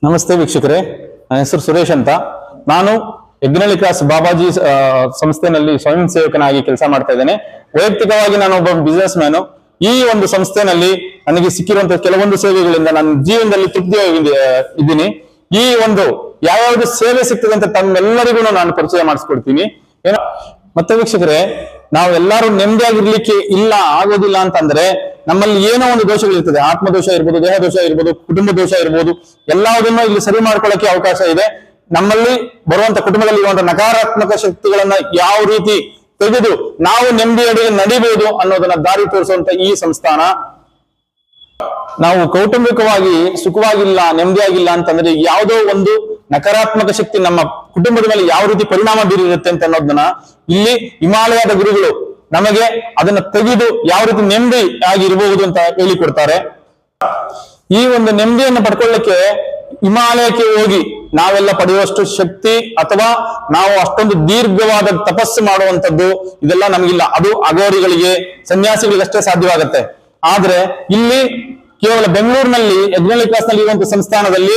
ನಮಸ್ತೆ ವೀಕ್ಷಕರೇ, ನನ್ನ ಹೆಸರು ಸುರೇಶ್ ಅಂತ. ನಾನು ಯಜ್ಞಳ್ಳಿ ಕ್ರಾಸ್ ಬಾಬಾಜಿ ಸಂಸ್ಥೆನಲ್ಲಿ ಸ್ವಯಂ ಸೇವಕನಾಗಿ ಕೆಲಸ ಮಾಡ್ತಾ ಇದ್ದೇನೆ. ವೈಯಕ್ತಿಕವಾಗಿ ನಾನು ಒಬ್ಬ ಬಿಸ್ನೆಸ್ ಮ್ಯಾನು. ಈ ಒಂದು ಸಂಸ್ಥೆನಲ್ಲಿ ನನಗೆ ಸಿಕ್ಕಿರುವಂತಹ ಕೆಲವೊಂದು ಸೇವೆಗಳಿಂದ ನನ್ನ ಜೀವನದಲ್ಲಿ ತೃಪ್ತಿಯಾಗಿ ಇದ್ದೀನಿ. ಈ ಒಂದು ಯಾವ್ಯಾವ್ದು ಸೇವೆ ಸಿಗ್ತದೆ ಅಂತ ತಮ್ಮೆಲ್ಲರಿಗೂ ನಾನು ಪರಿಚಯ ಮಾಡಿಸ್ಕೊಡ್ತೀನಿ. ಏನೋ ಮತ್ತೆ ವೀಕ್ಷಕರೇ, ನಾವೆಲ್ಲರೂ ನೆಮ್ಮದಿಯಾಗಿರ್ಲಿಕ್ಕೆ ಆಗೋದಿಲ್ಲ ಅಂತಂದ್ರೆ ನಮ್ಮಲ್ಲಿ ಏನೋ ಒಂದು ದೋಷಗಳಿರ್ತದೆ. ಆತ್ಮದೋಷ ಇರ್ಬೋದು, ದೇಹ ದೋಷ ಇರ್ಬೋದು, ಕುಟುಂಬ ದೋಷ ಇರ್ಬೋದು. ಎಲ್ಲದನ್ನು ಇಲ್ಲಿ ಸರಿ ಮಾಡ್ಕೊಳ್ಳಕ್ಕೆ ಅವಕಾಶ ಇದೆ. ನಮ್ಮಲ್ಲಿ ಬರುವಂತ ಕುಟುಂಬದಲ್ಲಿ ಇರುವಂತಹ ನಕಾರಾತ್ಮಕ ಶಕ್ತಿಗಳನ್ನ ಯಾವ ರೀತಿ ತೆಗೆದು ನಾವು ನೆಮ್ಮದಿಯಡಿ ನಡಿಬಹುದು ಅನ್ನೋದನ್ನ ದಾರಿ ತೋರಿಸುವಂತ ಈ ಸಂಸ್ಥಾನ. ನಾವು ಕೌಟುಂಬಿಕವಾಗಿ ಸುಖವಾಗಿಲ್ಲ, ನೆಮ್ಮದಿಯಾಗಿಲ್ಲ ಅಂತಂದ್ರೆ ಯಾವುದೋ ಒಂದು ನಕಾರಾತ್ಮಕ ಶಕ್ತಿ ನಮ್ಮ ಕುಟುಂಬದ ಮೇಲೆ ಯಾವ ರೀತಿ ಪರಿಣಾಮ ಬೀರಿರುತ್ತೆ ಅಂತ ಅನ್ನೋದನ್ನ ಇಲ್ಲಿ ಹಿಮಾಲಯದ ಗುರುಗಳು ನಮಗೆ ಅದನ್ನ ತೆಗೆದು ಯಾವ ರೀತಿ ನೆಮ್ಮದಿ ಆಗಿರಬಹುದು ಅಂತ ಹೇಳಿಕೊಡ್ತಾರೆ. ಈ ಒಂದು ನೆಮ್ಮದಿಯನ್ನು ಪಡ್ಕೊಳ್ಳಿಕ್ಕೆ ಹಿಮಾಲಯಕ್ಕೆ ಹೋಗಿ ನಾವೆಲ್ಲ ಪಡೆಯುವಷ್ಟು ಶಕ್ತಿ ಅಥವಾ ನಾವು ಅಷ್ಟೊಂದು ದೀರ್ಘವಾದ ತಪಸ್ಸು ಮಾಡುವಂತದ್ದು ಇದೆಲ್ಲ ನಮಗಿಲ್ಲ. ಅದು ಅಘೋರಿಗಳಿಗೆ, ಸನ್ಯಾಸಿಗಳಿಗಷ್ಟೇ ಸಾಧ್ಯವಾಗುತ್ತೆ. ಆದ್ರೆ ಇಲ್ಲಿ ಕೇವಲ ಬೆಂಗಳೂರಿನಲ್ಲಿ ಯಜ್ಞಳ್ಳಿ ಕ್ರಾಸ್ ನಲ್ಲಿ ಇರುವಂತಹ ಸಂಸ್ಥಾನದಲ್ಲಿ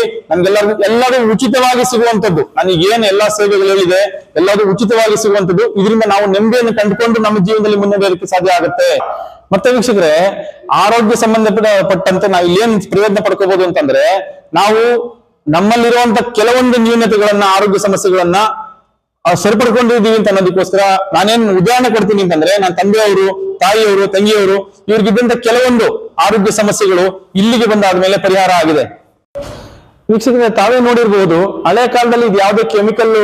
ಎಲ್ಲರೂ ಉಚಿತವಾಗಿ ಸಿಗುವಂತದ್ದು. ನನಗೆ ಏನ್ ಎಲ್ಲಾ ಸೇವೆಗಳು ಹೇಳಿದೆ ಎಲ್ಲರೂ ಉಚಿತವಾಗಿ ಸಿಗುವಂತದ್ದು. ಇದರಿಂದ ನಾವು ನೆಮ್ಮದಿಯನ್ನು ಕಂಡುಕೊಂಡು ನಮ್ಮ ಜೀವನದಲ್ಲಿ ಮುನ್ನಡೆಯಲಿಕ್ಕೆ ಸಾಧ್ಯ ಆಗುತ್ತೆ. ಮತ್ತೆ ವೀಕ್ಷಕರೇ, ಆರೋಗ್ಯ ಸಂಬಂಧಪಟ್ಟಂತೆ ನಾವು ಇಲ್ಲಿ ಏನ್ ಪ್ರಯತ್ನ ಪಡ್ಕೋಬಹುದು ಅಂತಂದ್ರೆ, ನಾವು ನಮ್ಮಲ್ಲಿರುವಂತ ಕೆಲವೊಂದು ನ್ಯೂನತೆಗಳನ್ನ, ಆರೋಗ್ಯ ಸಮಸ್ಯೆಗಳನ್ನ ಸರಿಪಡ್ಕೊಂಡಿದ್ದೀವಿ ಅಂತ ಅನ್ನೋದಕ್ಕೋಸ್ಕರ ನಾನೇನ್ ಉದಾಹರಣೆ ಕೊಡ್ತೀನಿ ಅಂತಂದ್ರೆ, ನನ್ನ ತಂದೆಯವರು, ತಾಯಿಯವರು, ತಂಗಿಯವರು ಇವ್ರಿಗಿದ್ದಂತ ಕೆಲವೊಂದು ಆರೋಗ್ಯ ಸಮಸ್ಯೆಗಳು ಇಲ್ಲಿಗೆ ಬಂದಾದ್ಮೇಲೆ ಪರಿಹಾರ ಆಗಿದೆ. ವೀಕ್ಷಕರೇ, ತಾವೇ ನೋಡಿರ್ಬಹುದು, ಹಳೆ ಕಾಲದಲ್ಲಿ ಇದು ಯಾವುದೇ ಕೆಮಿಕಲ್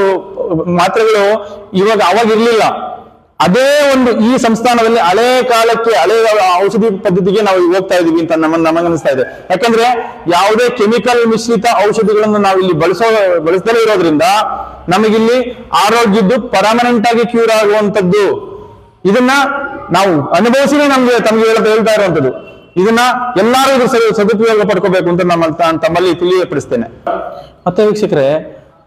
ಮಾತ್ರೆಗಳು ಅವಾಗ ಇರ್ಲಿಲ್ಲ. ಅದೇ ಒಂದು ಈ ಸಂಸ್ಥಾನದಲ್ಲಿ ಹಳೆ ಕಾಲಕ್ಕೆ, ಹಳೆ ಔಷಧಿ ಪದ್ಧತಿಗೆ ನಾವು ಹೋಗ್ತಾ ಇದೀವಿ ಅಂತ ನಮಗನಿಸ್ತಾ ಇದೆ. ಯಾಕಂದ್ರೆ ಯಾವುದೇ ಕೆಮಿಕಲ್ ಮಿಶ್ರಿತ ಔಷಧಿಗಳನ್ನು ನಾವು ಇಲ್ಲಿ ಬಳಸದಲೇ ಇರೋದ್ರಿಂದ ನಮಗಿಲ್ಲಿ ಆರೋಗ್ಯದ್ದು ಪರ್ಮನೆಂಟ್ ಆಗಿ ಕ್ಯೂರ್ ಆಗುವಂತದ್ದು. ಇದನ್ನ ನಾವು ಅನುಭವಿಸಿನೇ ತಮಗೆ ಹೇಳ್ತಾ ಇರುವಂತದ್ದು. ಇದನ್ನ ಎಲ್ಲರೂ ಇದ್ರ ಸದುಪಯೋಗ ಪಡ್ಕೋಬೇಕು ಅಂತ ತಮ್ಮಲ್ಲಿ ತಿಳಿಯಪಡಿಸ್ತೇನೆ. ಮತ್ತೆ ವೀಕ್ಷಕರೇ,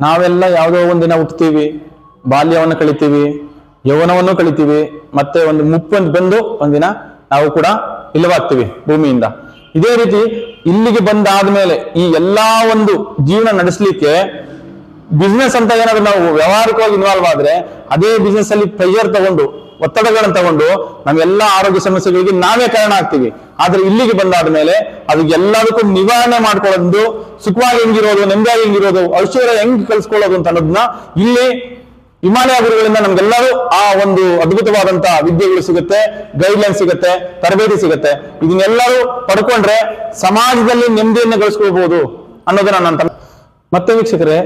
ನಾವೆಲ್ಲ ಯಾವುದೋ ಒಂದಿನ ಹುಟ್ಟುತ್ತೀವಿ, ಬಾಲ್ಯವನ್ನು ಕಳಿತೀವಿ, ಯೌವನವನ್ನು ಕಳಿತೀವಿ, ಮತ್ತೆ ಒಂದು ಮುಪ್ಪು ಬಂದು ಒಂದಿನ ನಾವು ಕೂಡ ಇಲ್ಲವಾಗ್ತೀವಿ ಭೂಮಿಯಿಂದ. ಇದೇ ರೀತಿ ಇಲ್ಲಿಗೆ ಬಂದಾದ್ಮೇಲೆ ಈ ಎಲ್ಲಾ ಒಂದು ಜೀವನ ನಡೆಸಲಿಕ್ಕೆ ಬಿಸ್ನೆಸ್ ಅಂತ ಏನಾದ್ರು ನಾವು ವ್ಯವಹಾರಿಕವಾಗಿ ಇನ್ವಾಲ್ವ್ ಆದ್ರೆ, ಅದೇ ಬಿಸ್ನೆಸ್ ಅಲ್ಲಿ ಪ್ರೆಷರ್ ತಗೊಂಡು, ಒತ್ತಡಗಳನ್ನು ತಗೊಂಡು ನಮ್ಮೆಲ್ಲ ಆರೋಗ್ಯ ಸಮಸ್ಯೆಗಳಿಗೆ ನಾವೇ ಕಾರಣ ಆಗ್ತೀವಿ. ಆದ್ರೆ ಇಲ್ಲಿಗೆ ಬಂದಾದ್ಮೇಲೆ ಅದಕ್ಕೆಲ್ಲದಕ್ಕೂ ನಿವಾರಣೆ ಮಾಡ್ಕೊಳ್ಳೋದು, ಸುಖವಾಗಿ ಹೆಂಗಿರೋದು, ನೆಮ್ಮದಿಯಾಗಿ ಹೆಂಗಿರೋದು, ಐಶ್ವರ್ಯ ಹೆಂಗ್ ಕಲ್ಸ್ಕೊಳ್ಳೋದು ಅಂತ ಅನ್ನೋದನ್ನ ಇಲ್ಲಿ ಹಿಮಾಲಯ ಗುರುಗಳಿಂದ ನಮ್ಗೆಲ್ಲರೂ ಆ ಒಂದು ಅದ್ಭುತವಾದಂತಹ ವಿದ್ಯೆಗಳು ಸಿಗುತ್ತೆ, ಗೈಡ್ಲೈನ್ ಸಿಗುತ್ತೆ, ತರಬೇತಿ ಸಿಗುತ್ತೆ. ಇದನ್ನೆಲ್ಲರೂ ಪಡ್ಕೊಂಡ್ರೆ ಸಮಾಜದಲ್ಲಿ ನೆಮ್ಮದಿಯನ್ನು ಗಳಿಸ್ಕೊಳ್ಬಹುದು ಅನ್ನೋದನ್ನ ನಾನು. ಮತ್ತೆ ವೀಕ್ಷಕರೇ,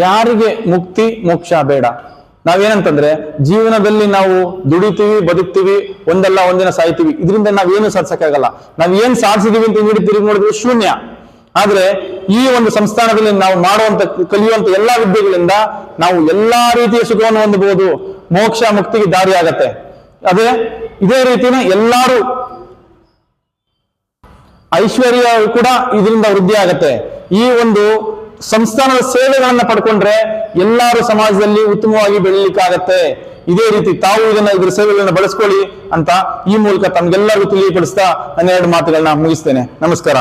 ಯಾರಿಗೆ ಮುಕ್ತಿ ಮೋಕ್ಷ ಬೇಡ. ನಾವೇನಂತಂದ್ರೆ, ಜೀವನದಲ್ಲಿ ನಾವು ದುಡಿತೀವಿ, ಬದುಕ್ತೀವಿ, ಒಂದಲ್ಲ ಒಂದಿನ ಸಾಯ್ತೀವಿ. ಇದರಿಂದ ನಾವೇನು ಸಾಧಿಸಕ್ಕಾಗಲ್ಲ. ನಾವ್ ಏನ್ ಸಾಧಿಸಿದೀವಿ ಅಂತ ತಿರುಗಿ ನೋಡಿದ್ರೆ ಶೂನ್ಯ. ಆದ್ರೆ ಈ ಒಂದು ಸಂಸ್ಥಾನದಲ್ಲಿ ನಾವು ಕಲಿಯುವಂತ ಎಲ್ಲಾ ವಿದ್ಯೆಗಳಿಂದ ನಾವು ಎಲ್ಲಾ ರೀತಿಯ ಸುಖವನ್ನು ಹೊಂದಬಹುದು. ಮೋಕ್ಷ ಮುಕ್ತಿಗೆ ದಾರಿ ಆಗತ್ತೆ. ಇದೇ ರೀತಿನ ಎಲ್ಲಾರು ಐಶ್ವರ್ಯ ಕೂಡ ಇದರಿಂದ ವೃದ್ಧಿ ಆಗತ್ತೆ. ಈ ಒಂದು ಸಂಸ್ಥಾನದ ಸೇವೆಗಳನ್ನ ಪಡ್ಕೊಂಡ್ರೆ ಎಲ್ಲಾರು ಸಮಾಜದಲ್ಲಿ ಉತ್ತಮವಾಗಿ ಬೆಳೀಲಿಕ್ಕಾಗತ್ತೆ. ಇದೇ ರೀತಿ ತಾವು ಇದ್ರ ಸೇವೆಗಳನ್ನ ಬಳಸ್ಕೊಳ್ಳಿ ಅಂತ ಈ ಮೂಲಕ ತಮ್ಗೆಲ್ಲರಿಗೂ ತಿಳಿಯಪಡಿಸ್ತಾ ನನ್ನ 2 ಮಾತುಗಳನ್ನ ಮುಗಿಸ್ತೇನೆ. ನಮಸ್ಕಾರ.